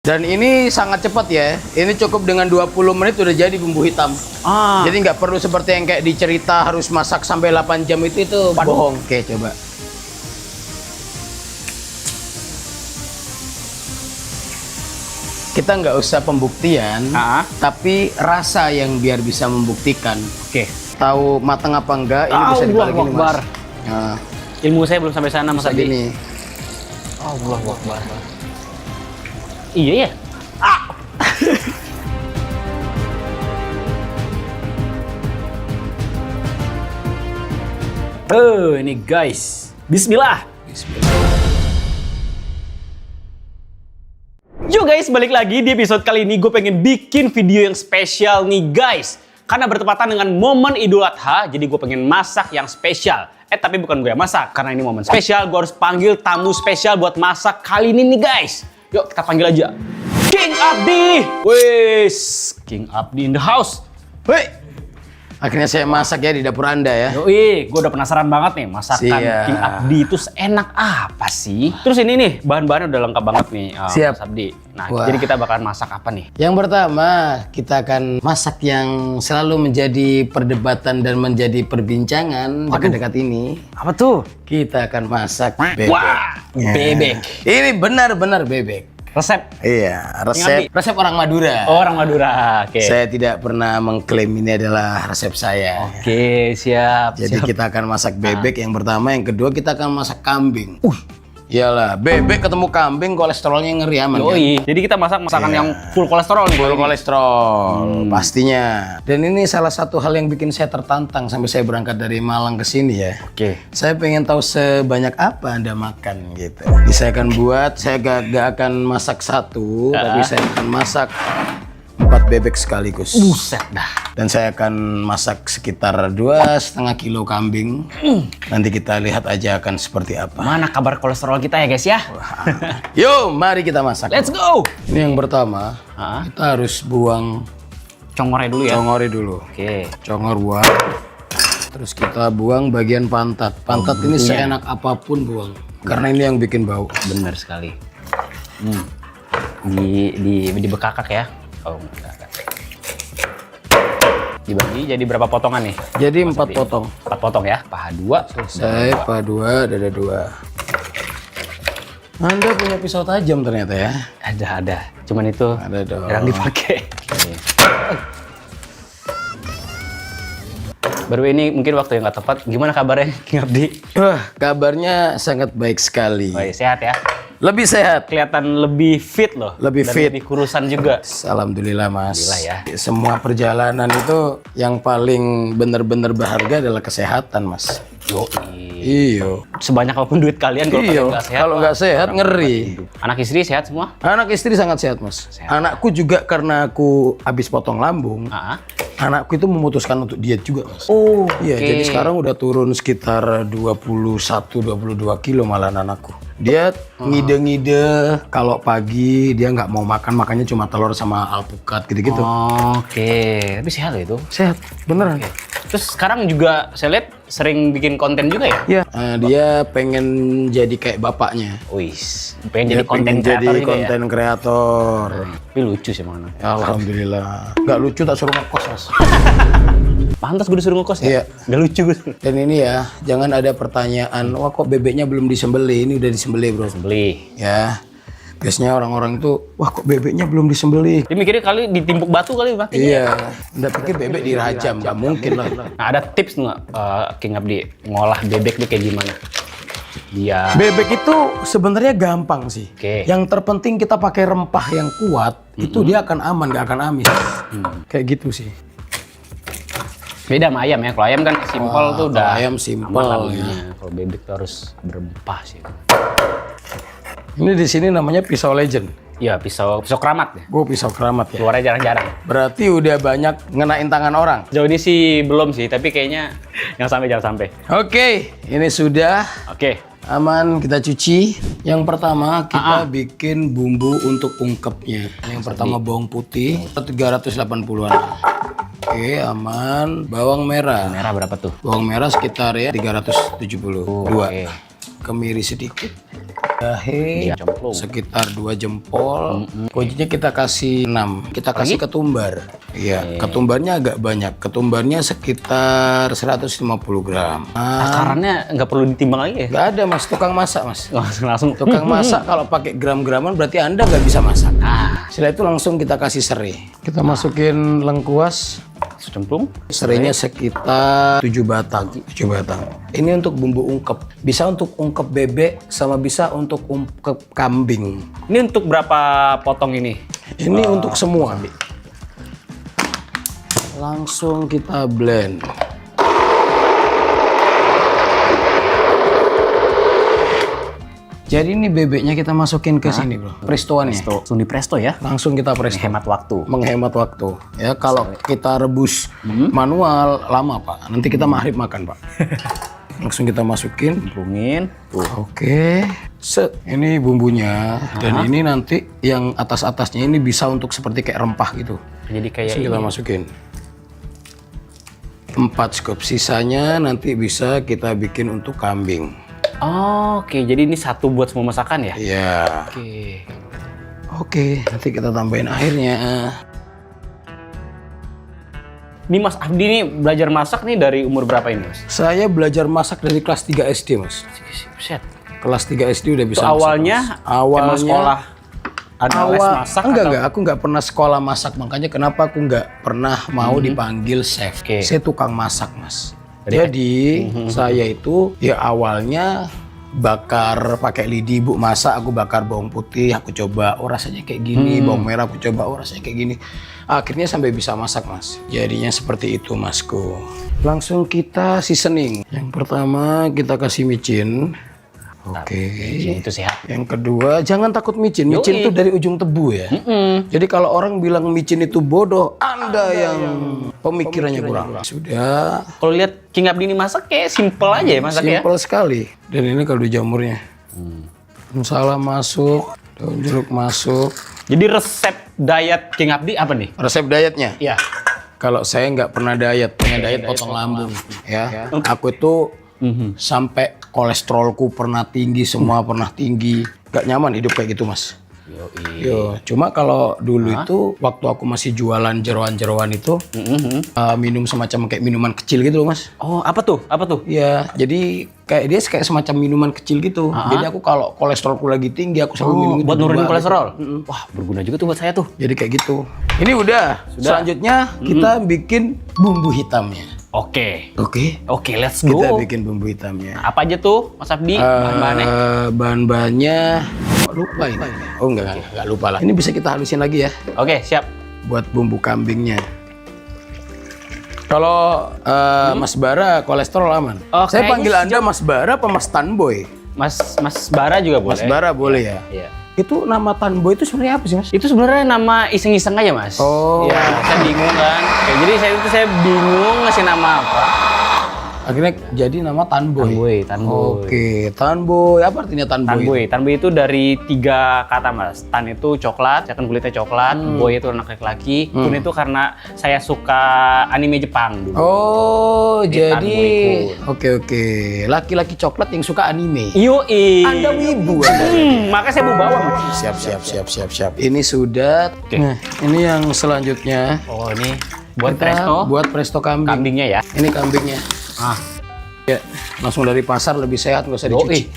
Dan ini sangat cepat ya. Ini cukup dengan 20 menit udah jadi bumbu hitam. Jadi nggak perlu seperti yang kayak dicerita harus masak sampai 8 jam itu bohong. Oke, coba. Kita nggak usah pembuktian, tapi rasa yang biar bisa membuktikan. Oke. Tahu matang apa enggak? Ini bisa dibalik ini, Mas. Nah, ilmu saya belum sampai sana, Mas Adi. Ini. Allahu Akbar. Iya ya. Ini guys. Bismillah. Yo guys, balik lagi di episode kali ini. Gue pengen bikin video yang spesial nih guys. Karena bertepatan dengan momen Idul Adha, jadi gue pengen masak yang spesial. Tapi bukan gue yang masak, karena ini momen spesial. Gue harus panggil tamu spesial buat masak kali ini nih guys. Yuk kita panggil aja. King Abdi! Wes, King Abdi in the house. Woi, akhirnya saya masak ya di dapur Anda ya. Yoi, gue udah penasaran banget nih masakan King Abdi itu enak apa sih? Terus ini nih, bahan-bahannya udah lengkap banget nih, Siap. Mas Abdi. Nah, jadi kita bakalan masak apa nih? Yang pertama, kita akan masak yang selalu menjadi perdebatan dan menjadi perbincangan dekat-dekat ini. Apa tuh? Kita akan masak bebek. Wah, bebek. Ini benar-benar bebek. Resep? Iya, resep orang Madura. Oh, orang Madura, oke. Saya tidak pernah mengklaim ini adalah resep saya. Oke, siap. Jadi kita akan masak bebek yang pertama, yang kedua kita akan masak kambing. Iyalah, bebek ketemu kambing kolesterolnya ngeri aman. Yoi. Jadi kita masak masakan yang full kolesterol nih. Full kolesterol, pastinya. Dan ini salah satu hal yang bikin saya tertantang sampai saya berangkat dari Malang ke sini ya. Oke. Saya pengen tahu sebanyak apa Anda makan gitu. Ini saya akan buat, saya gak akan masak satu, tapi saya akan masak 4 bebek sekaligus. Buset dah. Dan saya akan masak sekitar 2,5 kilo kambing. Nanti kita lihat aja akan seperti apa. Mana kabar kolesterol kita ya guys ya? Yuk, mari kita masak. Let's go. Ini yang pertama, kita harus buang Congornya dulu ya. congornya dulu. Oke. Congor buang. Terus kita buang bagian pantat. Pantat ini seenak apapun buang. Karena ini yang bikin bau. Bener sekali. Dibekakak ya. Oh enggak. Dibagi jadi berapa potongan nih? Jadi 4 potong. 4 potong ya. Paha 2. Selesai, paha 2, dada 2. Anda punya pisau tajam ternyata ya? Ada. Cuman itu Ada dong. jarang dipakai. Baru ini mungkin waktu yang nggak tepat. Gimana kabarnya King Abdi? Wah, kabarnya sangat baik sekali. Baik, sehat ya? Lebih sehat. Kelihatan lebih fit loh. Lebih dan fit. lebih kurusan juga. Alhamdulillah Mas. Alhamdulillah ya. Semua perjalanan itu yang paling benar-benar berharga adalah kesehatan Mas. Iyo. Sebanyak apapun duit kalian kalau kalian nggak sehat. Kalau nggak sehat ngeri. Anak istri sehat semua? Anak istri sangat sehat Mas. Anakku juga karena aku habis potong lambung. Anakku itu memutuskan untuk diet juga Mas. Oh, iya. Jadi sekarang udah turun sekitar 21-22 kilo malah anakku. Dia ngide-ngide kalau pagi dia nggak mau makannya cuma telur sama alpukat gitu-gitu. Oke, tapi sehat loh itu. Sehat, beneran. Terus sekarang juga saya lihat sering bikin konten juga ya? Iya. Dia pengen jadi kayak bapaknya. Wis, pengen jadi konten Pengen jadi kreator juga konten kreator. Tapi lucu sih mana. Alhamdulillah. Nggak lucu tak suruh ngekos Mas. Pantas gue disuruh ngekos ya? Iya. Nggak lucu gue. Dan ini ya, jangan ada pertanyaan, wah kok bebeknya belum disembelih? Ini udah disembelih bro. Beli. Ya. Biasanya orang-orang itu, wah kok bebeknya belum disembelih? Dia mikirnya kali ditimpuk batu kali matinya. Iya, nggak pikir bebek dirajam, nggak mungkin lah. Nah, ada tips nggak King Abdi ngolah bebek tuh kayak gimana? Dia Bebek itu sebenarnya gampang sih. Oke. Yang terpenting kita pakai rempah yang kuat, itu dia akan aman, nggak akan amis. Kayak gitu sih. beda sama ayam ya. Kalau ayam kan simpel tuh udah. Ayam simpel ya. Kalau bebek tuh harus berempah sih. Ini di sini namanya pisau legend. Iya, pisau keramat ya. Gue pisau keramat ya. Keluarnya jarang-jarang. Berarti udah banyak ngenain tangan orang. Jauh ini sih belum sih, tapi kayaknya jangan sampai. Oke, ini sudah. Oke. Aman, kita cuci. Yang pertama kita bikin bumbu untuk ungkepnya. Yang pertama bawang putih 380-an. Oke, aman. Bawang merah. Merah berapa tuh? Bawang merah sekitar ya 372. Oke. Kemiri sedikit. Jahe Cemplung. sekitar 2 jempol. Kuncinya kita kasih 6. Kita kasih ketumbar. Iya, ketumbarnya agak banyak. Ketumbarnya sekitar 150 gram. Takarannya nggak perlu ditimbang lagi ya? Nggak ada mas, tukang masak mas. Langsung. Tukang masak kalau pakai gram-graman berarti Anda nggak bisa masak. Setelah itu langsung kita kasih serai. Kita masukin lengkuas. Cemplung. Serainya sekitar 7 batang. 7 batang. Ini untuk bumbu ungkep. Bisa untuk ungkep bebek sama bisa untuk ungkep kambing. Ini untuk berapa potong ini? Ini untuk semua. Langsung kita blend. Jadi ini bebeknya kita masukin ke sini bro, prestoannya. Langsung di presto ya? Langsung kita presto. Hemat waktu. Menghemat waktu. Ya kalau kita rebus manual lama pak. Nanti kita maghrib makan pak. Langsung kita masukin. Cemplungin. Oke. Set. Ini bumbunya. Dan ini nanti yang atas-atasnya ini bisa untuk seperti kayak rempah gitu. Jadi kayak Langsung kita masukin. 4 scoop. Sisanya nanti bisa kita bikin untuk kambing. Oke, jadi ini satu buat semua masakan ya? Iya. Oke, nanti kita tambahin airnya. Ini Mas Abdi nih belajar masak nih dari umur berapa ini Mas? Saya belajar masak dari kelas 3 SD, Mas. Set. Kelas 3 SD udah bisa Itu masak, awalnya, Mas. Awalnya emang sekolah ada les masak enggak, aku nggak pernah sekolah masak. Makanya kenapa aku nggak pernah mau dipanggil chef. Oke. Saya tukang masak, Mas. Jadi saya itu ya awalnya bakar pakai lidi, Bu masak, aku bakar bawang putih, aku coba oh rasanya kayak gini, bawang merah aku coba oh rasanya kayak gini. Akhirnya sampai bisa masak, Mas. Jadinya seperti itu, Masku. Langsung kita seasoning. Yang pertama kita kasih micin. Oke. Itu sehat. Yang kedua, jangan takut micin. Micin itu dari ujung tebu ya. Jadi kalau orang bilang micin itu bodoh, Anda yang pemikirannya kurang. Sudah. Kalau lihat King Abdi ini masak kayak simple aja ya masaknya. Simpel sekali. Dan ini kaldu jamurnya. Salam masuk, daun jeruk masuk. Jadi resep diet King Abdi apa nih? Resep dietnya? Iya. Kalau saya nggak pernah diet, pengen diet potong lambung. Ya. Aku itu sampai kolesterolku pernah tinggi, semua pernah tinggi. Gak nyaman hidup kayak gitu, Mas. Yo, cuma kalau dulu itu waktu aku masih jualan jeroan-jeroan itu minum semacam kayak minuman kecil gitu loh, Mas. Oh, apa tuh? Apa tuh? Iya, jadi kayak dia kayak semacam minuman kecil gitu. Jadi aku kalau kolesterolku lagi tinggi aku selalu minum itu Buat nurunin juga. kolesterol. Wah, berguna juga tuh buat saya tuh. Jadi kayak gitu. Ini udah. Selanjutnya kita bikin bumbu hitamnya. Oke. Oke. Let's go. Kita bikin bumbu hitamnya. Apa aja tuh, Mas Abdi? Bahan-bahannya? Bahan-bahannya lupa ini. Oh enggak lupa lah. Ini bisa kita halusin lagi ya Oke, siap. buat bumbu kambingnya. Kalau Mas Bara kolesterol aman. Oh, Saya kayaknya panggil Anda Mas Bara apa Mas Tanboy? Mas Bara juga boleh. Mas Bara boleh ya? Iya. Itu nama Tanboy itu sebenarnya apa sih, Mas? Itu sebenarnya nama iseng-iseng aja, Mas. Oh. Ya, saya bingung kan. Kayak jadi saya bingung ngasih nama apa. Akhirnya jadi nama Tanboy. Tanboy. Oke, Tanboy. Apa artinya Tanboy? Tanboy itu dari 3 kata, Mas. Tan itu coklat, ya kan kulitnya coklat. Boy itu anak laki-laki. Kun itu karena saya suka anime Jepang dulu. Oh, jadi Tanboy oke. Laki-laki coklat yang suka anime. Yoi. Anda wibu Anda. Makanya saya mau bawang. Siap. Ini sudah. Nah, ini yang selanjutnya. Oh, ini buat Kita presto. Buat presto kambing. Kambingnya ya. Ini kambingnya. Ya, langsung dari pasar lebih sehat, nggak usah dicuci.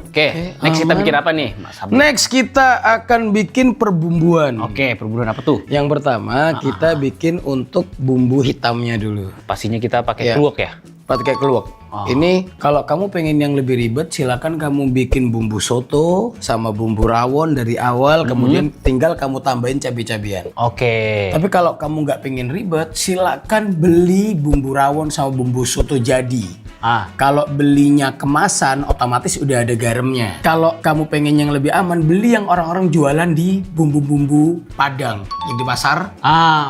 Oke, next kita bikin apa nih, Mas Abdi? Next kita akan bikin perbumbuan. Oke, perburuan apa tuh? Yang pertama kita bikin untuk bumbu hitamnya dulu. Pastinya kita pakai Iya. kluwek ya. Pakai keluak. Ini kalau kamu pengen yang lebih ribet, silakan kamu bikin bumbu soto sama bumbu rawon dari awal, kemudian tinggal kamu tambahin cabai-cabian. Oke. Tapi kalau kamu nggak pengen ribet, silakan beli bumbu rawon sama bumbu soto jadi. Kalau belinya kemasan, otomatis udah ada garamnya. Kalau kamu pengen yang lebih aman, beli yang orang-orang jualan di bumbu-bumbu Padang yang di pasar.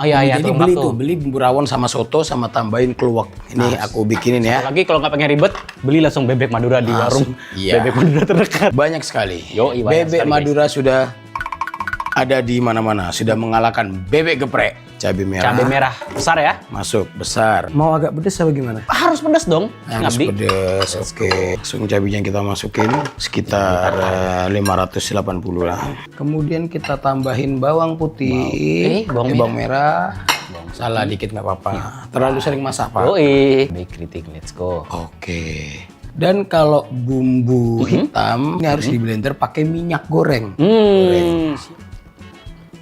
Iya. Jadi beli bumbu rawon sama soto sama tambahin keluak. Ini aku bikinin ya. Lagi kalau nggak pengen ribet, beli langsung bebek Madura di warung. Iya. Bebek Madura terdekat. Banyak sekali. Banyak Bebek sekali, Madura sudah ada di mana-mana, sudah mengalahkan bebek geprek. Cabai merah. Cabai merah besar ya? Masuk besar. Mau agak pedes apa gimana? Harus pedas dong, Harus Ngabdi. pedes. Oke. Langsung cabainya kita masukin sekitar 580 lah. Kemudian kita tambahin bawang putih, bawang merah. Salah dikit nggak apa-apa. Terlalu sering masak, Pak. Yoi. Baik kritik, let's go. Oke. Dan kalau bumbu hitam ini harus di blender pakai minyak goreng.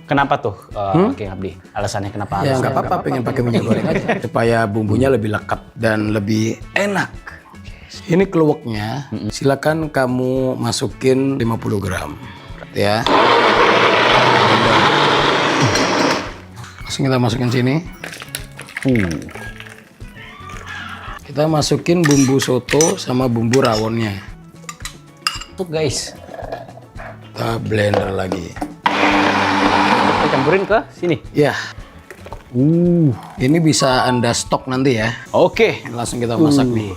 Kenapa tuh, Oke Ngabdi? Alasannya kenapa? Ya harus? nggak apa-apa, pengen pakai minyak goreng aja supaya bumbunya lebih lekat dan lebih enak. Ini keluaknya, silakan kamu masukin 50 gram, ya. Langsung kita masukin sini. Kita masukin bumbu soto sama bumbu rawonnya. Tuh guys, Kita blender lagi. kita campurin ke sini. Ya. Ini bisa Anda stok nanti ya. Oke. Langsung kita masak nih.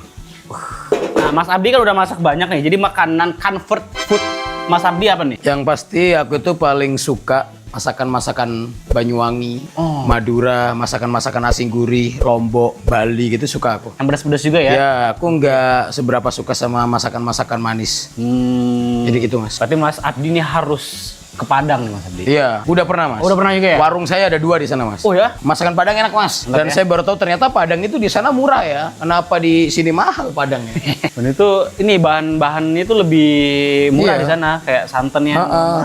Nah, Mas Abdi kan udah masak banyak nih. Jadi makanan comfort food Mas Abdi apa nih? Yang pasti aku tuh paling suka masakan-masakan Banyuwangi, Madura, masakan-masakan asing gurih, Lombok, Bali gitu suka aku. Yang pedas-pedas juga ya? Ya, aku nggak seberapa suka sama masakan-masakan manis. Jadi gitu, Mas. Berarti Mas Abdi ini harus ke Padang nih Mas Abdi. Iya, udah pernah, Mas. Udah pernah juga ya? Warung saya ada 2 di sana, Mas. Oh ya? Masakan Padang enak, Mas. Enak Dan ya? saya baru tahu ternyata Padang itu di sana murah ya. Kenapa di sini mahal Padangnya? Dan itu ini bahan-bahannya itu lebih murah Iya. di sana, kayak santannya.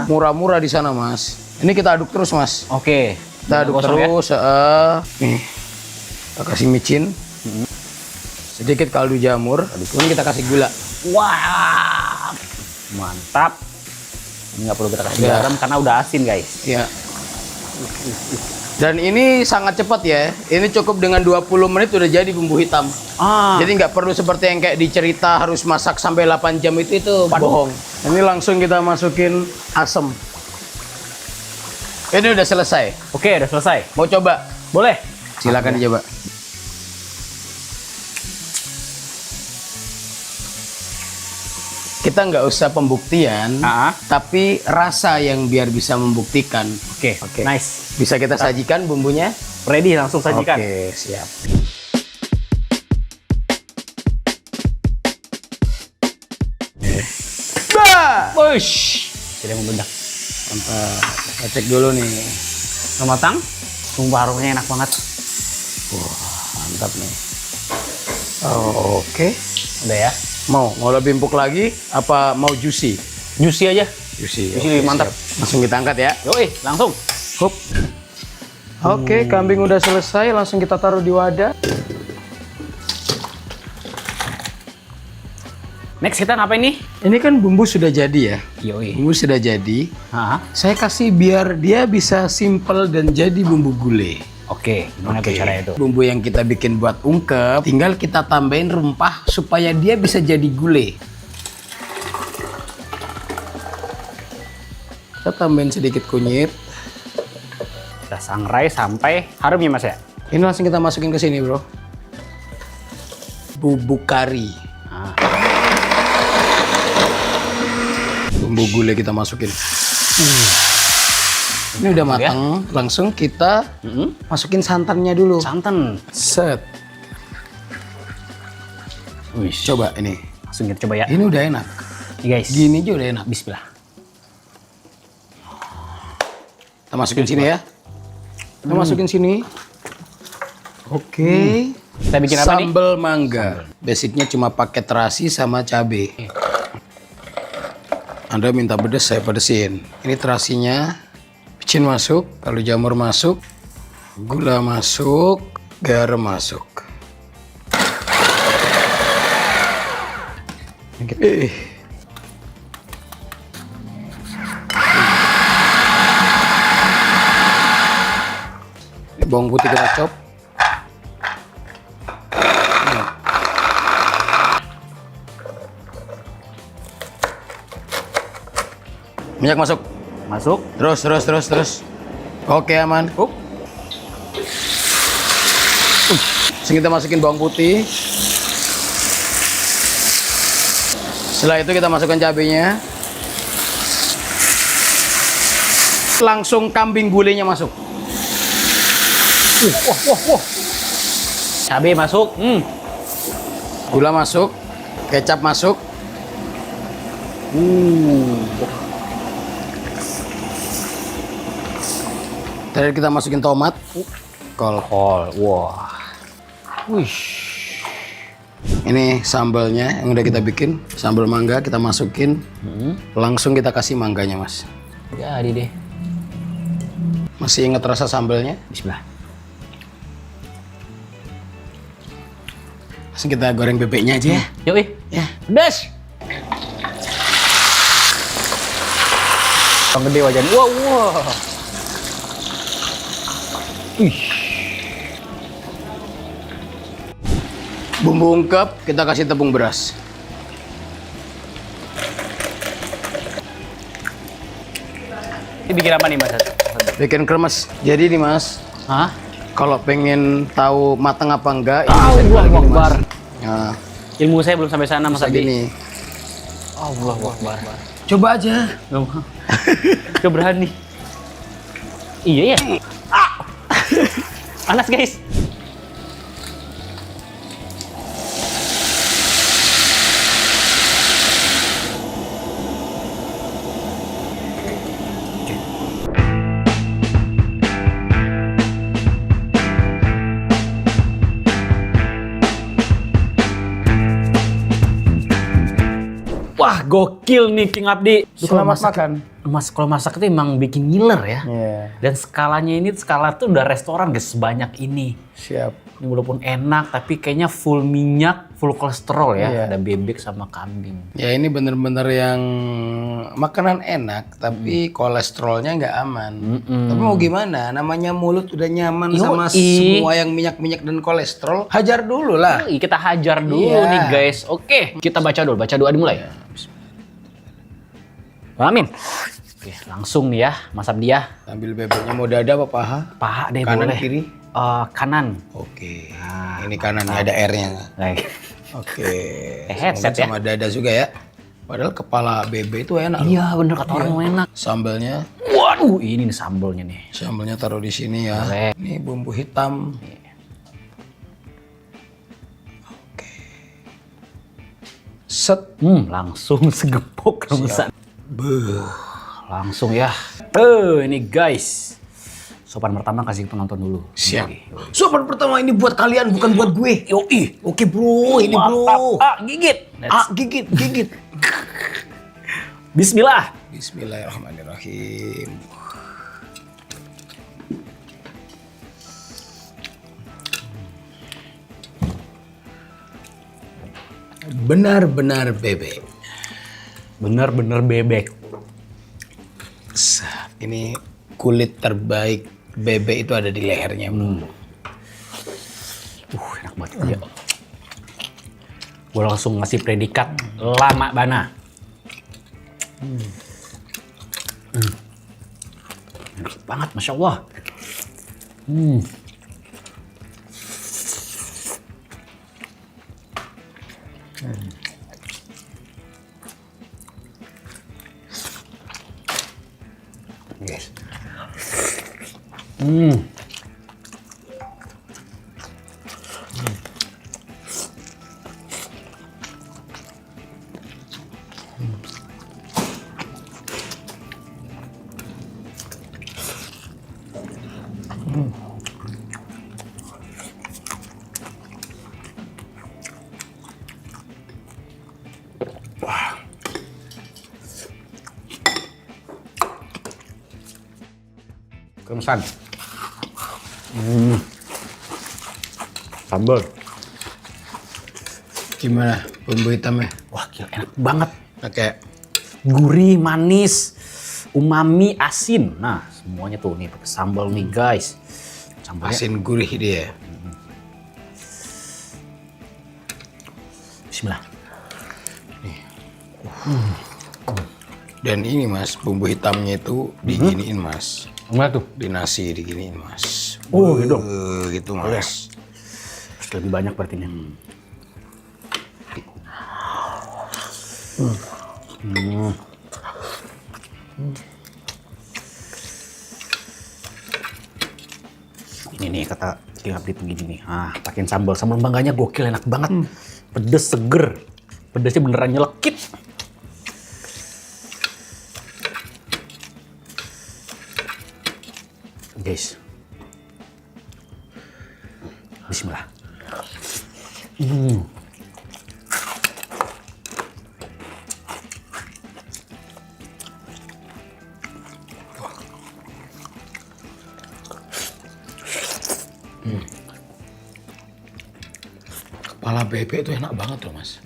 Murah-murah di sana, Mas. Ini kita aduk terus, Mas. Oke. Kita aduk Gosong ya? terus. Nih, kita kasih micin. Sedikit kaldu jamur. Kemudian kita kasih gula. Wah, mantap. Ini nggak perlu kita kasih Ya. garam karena udah asin guys. Ya. Dan ini sangat cepat ya. Ini cukup dengan 20 menit udah jadi bumbu hitam. Jadi nggak perlu seperti yang kayak dicerita harus masak sampai 8 jam itu bohong. Ini langsung kita masukin asam. Ini udah selesai. Oke, udah selesai. Mau coba? Boleh? Silakan dicoba. Kita nggak usah pembuktian, tapi rasa yang biar bisa membuktikan. Oke, Oke. nice. Bisa kita sajikan bumbunya? Ready, langsung sajikan. Oke, siap. Wush, tidak membedak. Mantap. Kita cek dulu nih. Udah matang? Sumpah harumnya enak banget. Mantap nih. Oke. Udah ya? Mau lebih empuk lagi? Apa mau juicy? Juicy aja. Juicy. Juicy lebih mantap. Siap. Langsung kita angkat ya. Yoi, langsung. Hup. Oke, kambing udah selesai. Langsung kita taruh di wadah. Next kita ngapain nih? Ini kan bumbu sudah jadi ya. Yoi. Bumbu sudah jadi. Hah? Saya kasih biar dia bisa simple dan jadi bumbu gulai. Oke, gimana tuh caranya itu? Bumbu yang kita bikin buat ungkep, tinggal kita tambahin rempah supaya dia bisa jadi gulai. Kita tambahin sedikit kunyit. Kita sangrai sampai harum ya Mas ya? Ini langsung kita masukin ke sini, bro. Bubuk kari. Nah. Bumbu gulai kita masukin. Ini udah matang, langsung kita masukin santannya dulu. Santan. Set. Wish. Coba ini. Langsung kita coba ya. Ini udah enak. Nih guys. Gini aja udah enak. Bismillah. Kita masukin sini ya. Kita masukin sini. Oke. Kita bikin apa nih? Sambal mangga. Basicnya cuma pakai terasi sama cabe. Anda minta pedas, saya pedesin. Ini terasinya. Micin masuk, kaldu jamur masuk, gula masuk, garam masuk. Bawang putih kita chop. Minyak masuk. Masuk. Terus. Oke, aman. Langsung kita masukin bawang putih. Setelah itu kita masukkan cabenya. Langsung kambing gulainya masuk. Wah. Cabai masuk. Gula masuk. Kecap masuk. Tadi kita masukin tomat. Kol. Wah. Wih. Ini sambalnya yang udah kita bikin. Sambal mangga kita masukin. Langsung kita kasih mangganya, Mas. Jadi deh. Masih ingat rasa sambalnya? Bismillah. Langsung kita goreng bebeknya aja ya. Yuk, Ya. pedas. Yang gede wajan. Wah. Bumbu ungkep kita kasih tepung beras. Ini bikin apa nih, Mas? Bikin kremes. Jadi nih, Mas, Hah? kalau pengen tahu matang apa enggak, ini Allahu bisa dibagi nih, Mas. Akbar. Nah, Ilmu saya belum sampai sana, Mas bisa Abi. gini. Allahu Akbar. Coba aja. Gak mau. Gak berani. Iya ya. Panas guys. Wah, gokil nih King Abdi. Selamat makan. Mas, kalau masak itu emang bikin ngiler ya. Iya. Dan skalanya ini skala tuh udah restoran guys, sebanyak ini. Siap. Ini walaupun enak, tapi kayaknya full minyak, full kolesterol ya. Iya. Ada bebek sama kambing. Ya ini bener-bener yang makanan enak, tapi kolesterolnya nggak aman. Tapi mau gimana? Namanya mulut udah nyaman sama Yoi. semua yang minyak-minyak dan kolesterol. Hajar dulu lah. Yoi, kita hajar dulu Iya. nih guys. Oke, kita baca dulu. Baca doa dimulai. Amin. Oke, langsung nih ya, Mas Abdi ya. Ambil bebeknya mau dada apa paha? Paha deh Kanan boleh. kiri? Kanan. Oke. Ini kanannya ada R-nya. Baik. Oke. Headset Semoga sama dada juga ya. Padahal kepala bebek itu enak. loh. Iya bener kata orang enak. Sambalnya, Waduh, ini nih sambalnya nih. sambalnya taruh di sini ya. Boleh. Ini bumbu hitam. Set. Langsung segepok remesan. Beuh. Langsung ya. Ini guys. Sopan pertama kasih penonton dulu. Siap. Sobat pertama ini buat kalian, bukan buat gue. Yoi. Oke bro, ini bro. Gigit. Gigit, gigit. Bismillah. Bismillahirrahmanirrahim. Benar-benar bebek. Bener-bener bebek. Ini kulit terbaik bebek itu ada di lehernya. Enak banget. Ya. Gue langsung ngasih predikat lama bana. Enak banget, Masya Allah. Guys. Kemesan. Sambal. Gimana bumbu hitamnya? Wah, gila, enak banget. Pakai Gurih, manis, umami, asin. Nah, semuanya tuh nih pakai sambal nih, guys. Sambalnya asin gurih dia. bismillah. Dan ini mas, bumbu hitamnya itu diginiin mas. Gimana tuh? Di nasi diginiin mas. Oh, gitu. Gitu mas. Terus lebih banyak berarti nih. Ini kata King Abdi begini nih. Ah, pakein sambal. Sambal mangganya gokil, enak banget. Pedes, seger. Pedesnya beneran nyelekit. Guys. Bismillah. Kepala bebek itu enak banget loh mas.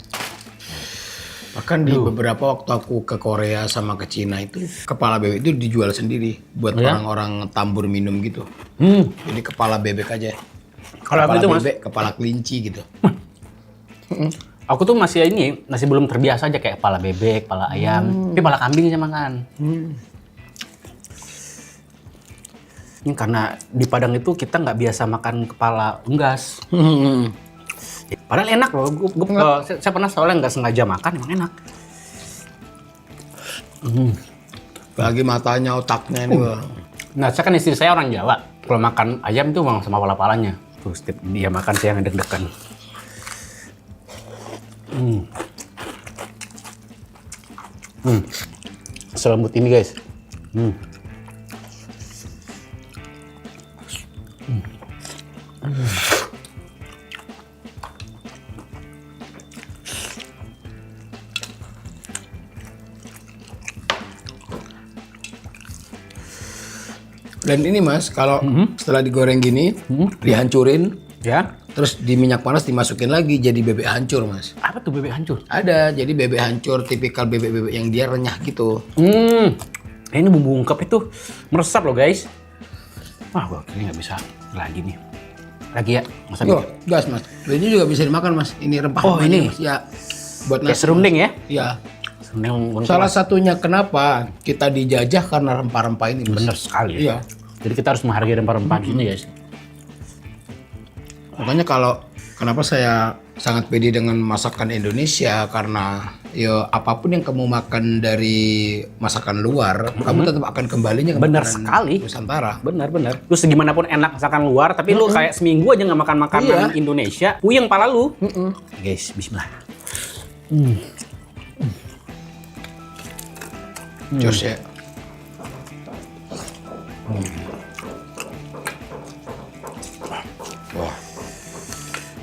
Bahkan di beberapa waktu aku ke Korea sama ke Cina itu kepala bebek itu dijual sendiri buat orang-orang tambur minum gitu. Jadi kepala bebek aja. Kalau Kepala itu mas, bebek, kepala kelinci gitu. aku tuh masih belum terbiasa aja kayak kepala bebek, kepala ayam, tapi kepala kambing aja makan. Ini karena di Padang itu kita nggak biasa makan kepala unggas. Padahal enak loh, saya pernah soalnya nggak sengaja makan, emang enak. Bagi matanya, otaknya ini. Nah, saya kan istri saya orang Jawa. Kalau makan ayam tuh memang sama kepala-palanya. Tuh, setiap dia makan saya yang deg-degan. Selembut ini guys. Dan ini mas, kalau setelah digoreng gini, dihancurin, Ya. terus di minyak panas dimasukin lagi jadi bebek hancur mas. Apa tuh bebek hancur? Ada, jadi bebek hancur tipikal bebek-bebek yang dia renyah gitu. Ini bumbu ungkep itu meresap loh guys. Wah, gua kayaknya nggak bisa lagi nih. Lagi ya, masa Yo, gas mas. Ini juga bisa dimakan mas. Ini rempah. Oh, ini? mas. Ya, buat kayak nasi. serundeng ya? Ya. Serundeng. Salah satunya kenapa kita dijajah karena rempah-rempah ini mas. Bener sekali. Iya. Jadi kita harus menghargai rempah-rempah di sini guys. Makanya kenapa saya sangat pede dengan masakan Indonesia karena ya apapun yang kamu makan dari masakan luar, kamu tetap akan kembalinya ke Bener makanan sekali. Nusantara. Bener. Terus gimana pun enak masakan luar, tapi lu kayak seminggu aja nggak makan makanan Indonesia, puyeng pala lu. Guys, bismillah. Jos ya.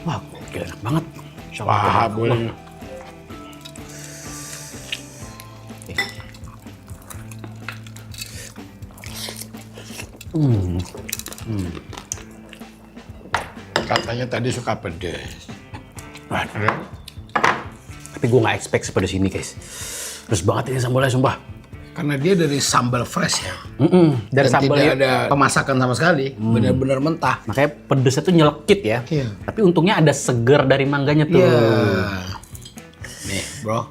Wah, gokil, enak banget. Wah, boleh. Katanya tadi suka pedes. Waduh. Tapi gue nggak expect sepedes ini guys. Terus banget ini sambalnya sumpah. Karena dia dari sambal fresh ya. Dari Dan sambal tidak ada pemasakan sama sekali. Benar-benar mentah. makanya pedesnya tuh nyelekit ya. Iya. Tapi untungnya ada seger dari mangganya tuh. Iya. Nih, bro.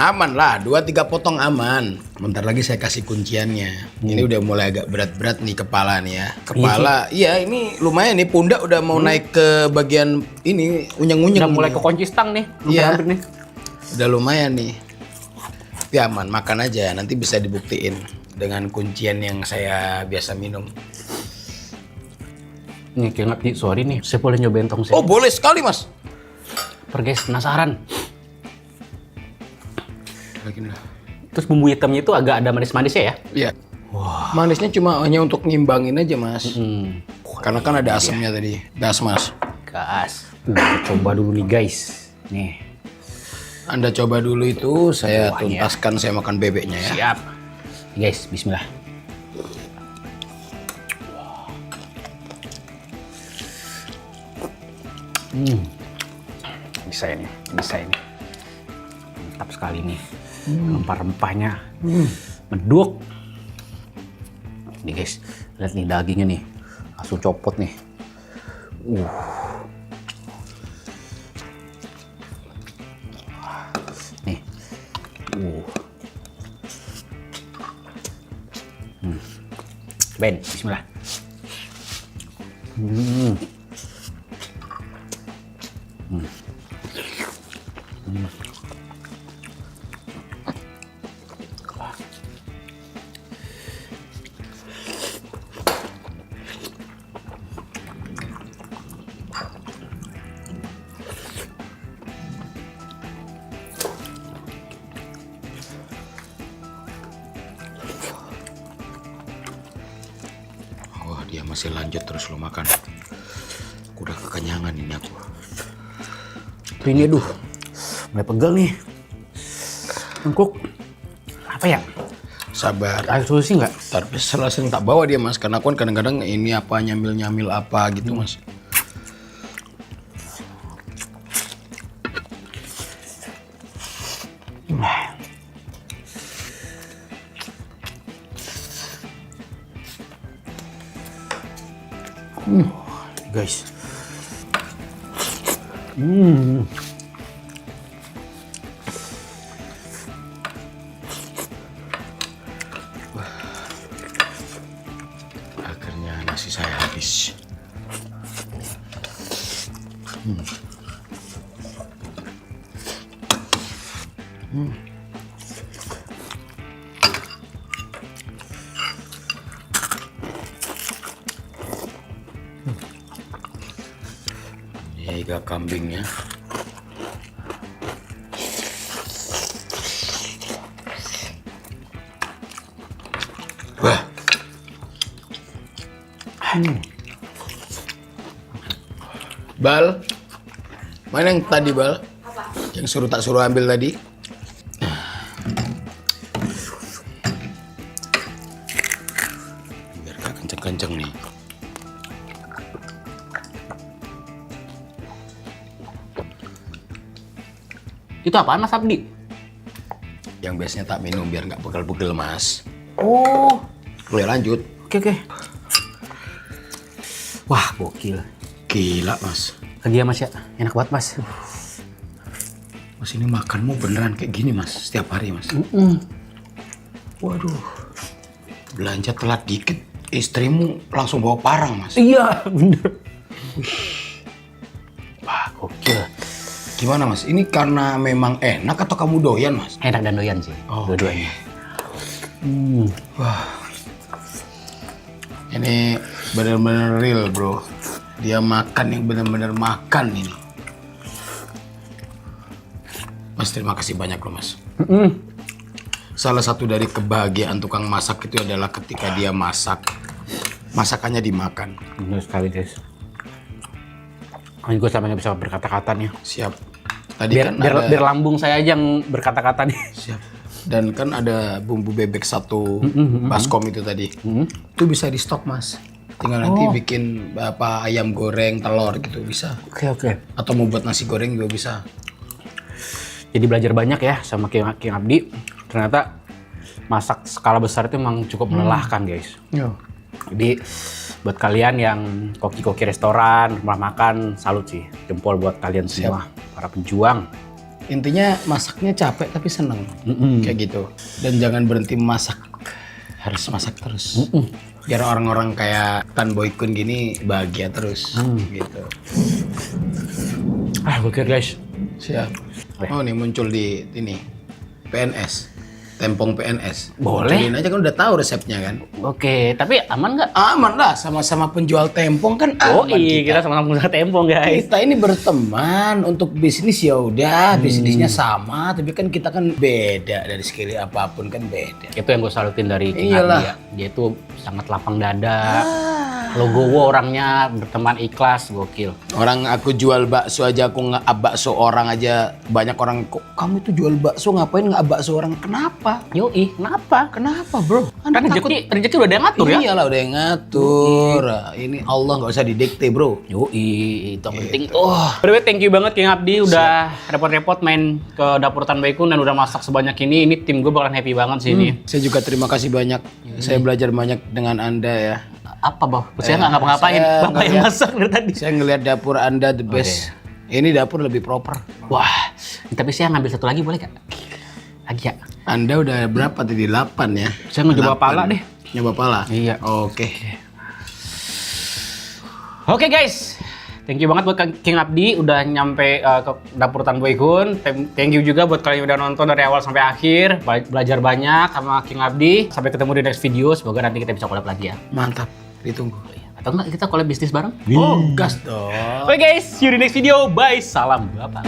Aman lah, 2-3 potong aman. Bentar lagi saya kasih kunciannya. Ini udah mulai agak berat-berat nih kepala nih ya. Kepala, iya ini lumayan nih pundak udah mau naik ke bagian ini unyeng-unyeng. Udah mulai nih. ke kunci stang nih. Iya. Hampir nih. Udah lumayan nih. Tapi aman, makan aja. Nanti bisa dibuktiin dengan kuncian yang saya biasa minum. Nih kayak ngerti, sorry nih. Saya boleh nyobain tongseng? Oh boleh sekali mas. Guys, penasaran. Lagi nih. Terus bumbu hitamnya itu agak ada manis-manisnya ya? Iya. Manisnya cuma hanya untuk ngimbangin aja mas. Karena kan ada asamnya tadi. Gas mas. Gas. Coba dulu nih guys. Nih. Anda coba dulu itu, saya Wah, ini ya. tuntaskan saya makan bebeknya ya. Siap. Nih guys, bismillah. Bisa ini. Mantap sekali nih. Rempah-rempahnya. Meduk. Nih guys, lihat nih dagingnya nih. Langsung copot nih. Nih. Ben, bismillah. dia masih lanjut terus lo makan. Aku udah kekenyangan ini aku. Ini aduh, mulai pegel nih. Mangkuk. Apa ya? Sabar. Ada solusi nggak? Tapi sering tak bawa dia mas, karena aku kan kadang-kadang ini apa nyamil-nyamil apa gitu mas. Guys. Akhirnya nasi saya habis. Ini iga kambingnya. Wah. Bal, mana yang tadi Bal? Apa? Yang tak suruh ambil tadi? Biar gak kenceng-kenceng nih. Itu apaan Mas Abdi? Yang biasanya tak minum biar nggak pegel-pegel mas. Oh, Boleh lanjut? oke. Wah, gokil. Gila mas. Lagi ya Mas ya, enak banget Mas. Mas ini makanmu beneran kayak gini mas, setiap hari mas. Waduh, belanja telat dikit, istrimu langsung bawa parang mas. Iya, bener. Wah, gokil. Gimana mas? Ini karena memang enak atau kamu doyan mas? Enak dan doyan sih, dua-duanya. Wah, ini bener-bener real bro. Dia makan yang bener-bener makan ini. Mas terima kasih banyak loh mas. Salah satu dari kebahagiaan tukang masak itu adalah ketika dia masak, masakannya dimakan. Bener sekali guys. Ini gue sampai nggak bisa berkata-kata nih. Siap. Tadi kan ada, biar lambung saya aja yang berkata-kata nih. siap. Dan kan ada bumbu bebek satu baskom itu tadi. Itu bisa di stok mas. Tinggal nanti bikin apa ayam goreng, telur gitu bisa. Oke. Atau mau buat nasi goreng juga bisa. Jadi belajar banyak ya sama King Abdi. Ternyata masak skala besar itu emang cukup melelahkan guys. Jadi buat kalian yang koki-koki restoran, rumah makan, salut sih. Jempol buat kalian semua, para pejuang. Intinya masaknya capek tapi seneng. Kayak gitu. Dan jangan berhenti masak. Harus masak terus. Biar orang-orang kayak Tan Boy Kun gini bahagia terus. Gitu. Ah, gokil guys. Siap. Oh nih muncul di ini. PNS. Tempong PNS. Boleh. Munculin aja kan udah tahu resepnya kan. Oke, tapi aman nggak? Aman lah, sama-sama penjual tempong kan Oh aman iya, kita sama-sama pengusaha tempong guys. Kita ini berteman untuk bisnis ya udah, bisnisnya sama, tapi kan kita kan beda dari skill apapun kan beda. Itu yang gue salutin dari King Iyalah. Abdi ya. Dia itu sangat lapang dada. Logowo orangnya berteman ikhlas, gokil. Orang aku jual bakso aja, aku nge-up bakso orang aja, banyak orang kok kamu itu jual bakso ngapain nge-up bakso orang? Kenapa? Yoi, kenapa? Kenapa bro? Kan rezeki udah ada yang ngatur ya? Iyalah udah yang ngatur. Ini Allah nggak usah didikte bro. Yoi, itu yang penting tuh. By the way, thank you banget King Abdi udah repot-repot main ke dapur Tan Baikun dan udah masak sebanyak ini. Ini tim gue bakalan happy banget sih ini. Saya juga terima kasih banyak. Saya belajar banyak dengan Anda ya. Apa Bang? Saya nggak ngapa-ngapain. saya Bapak yang ngeliat- masak dari tadi. Saya ngelihat dapur Anda the best. Ini dapur lebih proper. Wah, tapi saya ngambil satu lagi boleh gak? Lagi ya? Anda udah berapa tadi? 8 ya? Saya mau coba 8. pala deh. Nyoba pala? Iya. Oke. Oke guys, thank you banget buat King Abdi udah nyampe ke dapur Tan Baikun. Thank you juga buat kalian yang udah nonton dari awal sampai akhir. Belajar banyak sama King Abdi. Sampai ketemu di next video. Semoga nanti kita bisa collab lagi ya. Mantap. Ditunggu. Atau enggak kita collab bisnis bareng? Oh, gas dong. Oke guys, see you di next video. Bye. Salam Bapak.